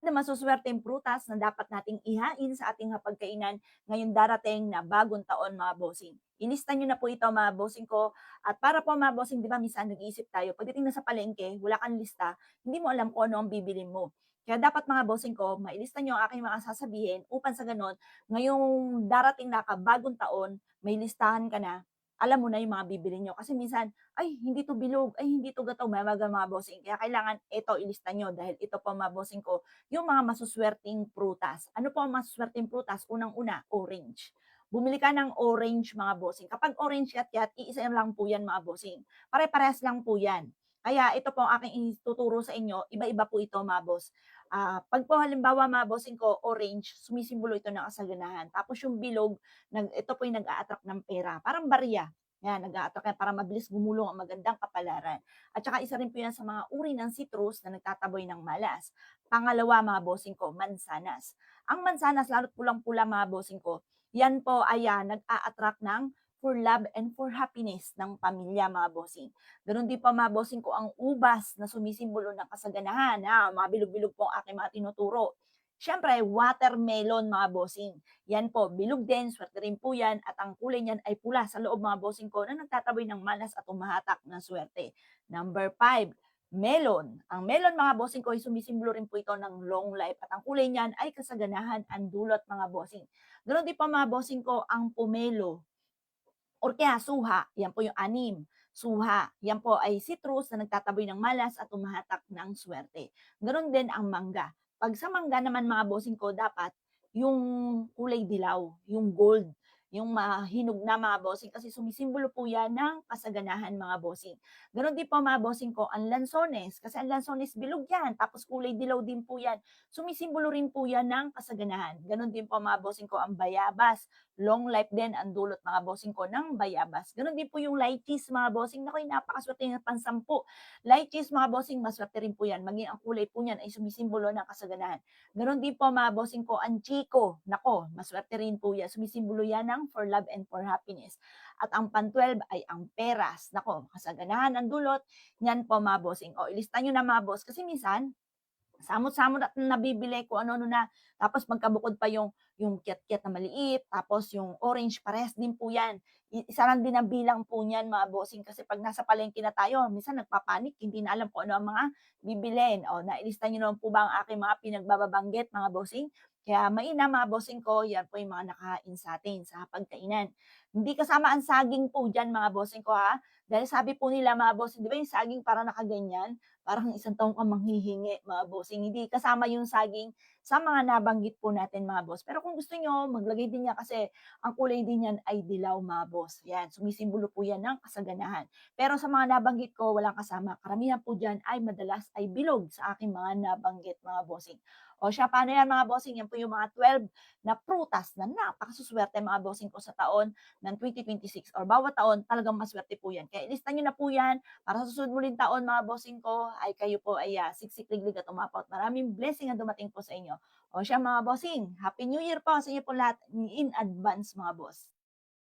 na masuswerteng prutas na dapat nating ihain sa ating hapagkainan ngayong darating na bagong taon mga bossing. Ilista nyo na po ito mga bossing ko. At para po mga bossing, di ba minsan nag-iisip tayo, pagdating na sa palengke, wala kang lista, hindi mo alam kung ano ang bibilin mo. Kaya dapat mga bossing ko, mailista nyo ang aking mga sasabihin upang sa ganon, ngayong darating na bagong taon, may listahan ka na, alam mo na yung mga bibilin nyo. Kasi minsan, ay hindi 'to bilog, ay hindi 'to gataw, may mga bossing. Kaya kailangan ito ilista niyo dahil ito po mga bossing ko, yung mga masuswerteng prutas. Ano po ang masuswerteng prutas? Unang-una, orange. Bumili ka ng orange mga bossing. Kapag orange yat-yat, iisa lang po yan mga bossing. Pare-parehas lang po yan. Kaya ito po ang aking ituturo sa inyo, iba-iba po ito mga boss. 'Pag po halimbawa mga bossing ko, orange, sumisimbolo ito ng kasaganahan. Tapos yung bilog, ito po yung nag-a-attract ng pera. Parang barya. Yan, nag-a-attract yan para mabilis gumulong ang magandang kapalaran. At saka isa rin po yan sa mga uri ng citrus na nagtataboy ng malas. Pangalawa, mga bossing ko, mansanas. Ang mansanas, lalo't pulang-pula mga bossing ko, yan po ay nag-a-attract ng for love and for happiness ng pamilya mga bossing. Ganun din pa mga bossing ko ang ubas na sumisimbolo ng kasaganahan. Mga bilog-bilog po ang aking mga tinuturo. Siyempre, watermelon mga bossing. Yan po, bilog din, swerte rin po yan, at ang kulay niyan ay pula sa loob mga bossing ko na nagtataboy ng malas at umahatak ng swerte. Number 5, melon. Ang melon mga bossing ko ay sumisimbolo rin po ito ng long life at ang kulay niyan ay kasaganahan ang dulot mga bossing. Ganon din pa mga bossing ko ang pomelo or kaya suha, yan po yung anim. Suha, yan po ay citrus na nagtataboy ng malas at umahatak ng swerte. Ganon din ang mangga. Pag sa mangga naman mga bossing ko, dapat yung kulay dilaw, yung gold, yung mahinog na mga bossing kasi sumisimbolo po yan ng kasaganahan mga bossing. Ganon din po mga bossing ko ang lansones kasi ang lansones bilog yan tapos kulay dilaw din po yan. Sumisimbolo rin po yan ng kasaganahan. Ganon din po mga bossing ko ang bayabas, long life din ang dulot mga bossing ko ng bayabas. Ganon din po yung lychees mga bossing. Naku, napakaswerte ng pansampu. Lychees mga bossing, maswerte rin po yan. Maging ang kulay po niyan ay sumisimbolo ng kasaganahan. Ganon din po mga bossing ko ang chiko. Nako, maswerte rin po yan. Sumisimbolo yan ng for love and for happiness. At ang pan-12 ay ang peras. Nako, kasaganahan ang dulot. Yan po mga bossing. O, ilista nyo na mga boss. Kasi minsan, samot-samot at nabibili kung ano-ano na. Tapos magkabukod pa yung kiat-kiat na maliit, tapos yung orange, parehas din po yan. Isa lang din ang bilang po niyan mga bossing kasi pag nasa palengke na tayo, minsan nagpapanik, hindi na alam kung ano ang mga bibilin. O, nailista niyo naman po ba ang aking mga pinagbababanggit mga bossing? Kaya mainam mga bossing ko, yan po yung mga nakain sa atin sa pagkainan. Hindi kasama ang saging po dyan mga bossing ko ha. Dahil sabi po nila mga bossing, di ba yung saging para nakaganyan? Parang isang taong kang manghihingi mga bossing. Hindi kasama yung saging sa mga nabanggit po natin mga boss. Pero kung gusto nyo, maglagay din niya kasi ang kulay din yan ay dilaw mga boss. Yan, sumisimbolo po yan ng kasaganahan. Pero sa mga nabanggit ko, walang kasama. Karamihan po dyan ay madalas ay bilog sa aking mga nabanggit mga bossing. O siya, paano yan mga bossing? Yan po yung mga 12 na prutas na napakasuswerte mga bossing ko sa taon ng 2026 or bawat taon talagang maswerte po yan. Kaya ilista nyo na po yan para sa susunod muling taon mga bossing ko ay kayo po ay siksik, liglig at umapaw at maraming blessing ang dumating po sa inyo. O siya mga bossing, Happy New Year po sa inyo po lahat in advance mga boss.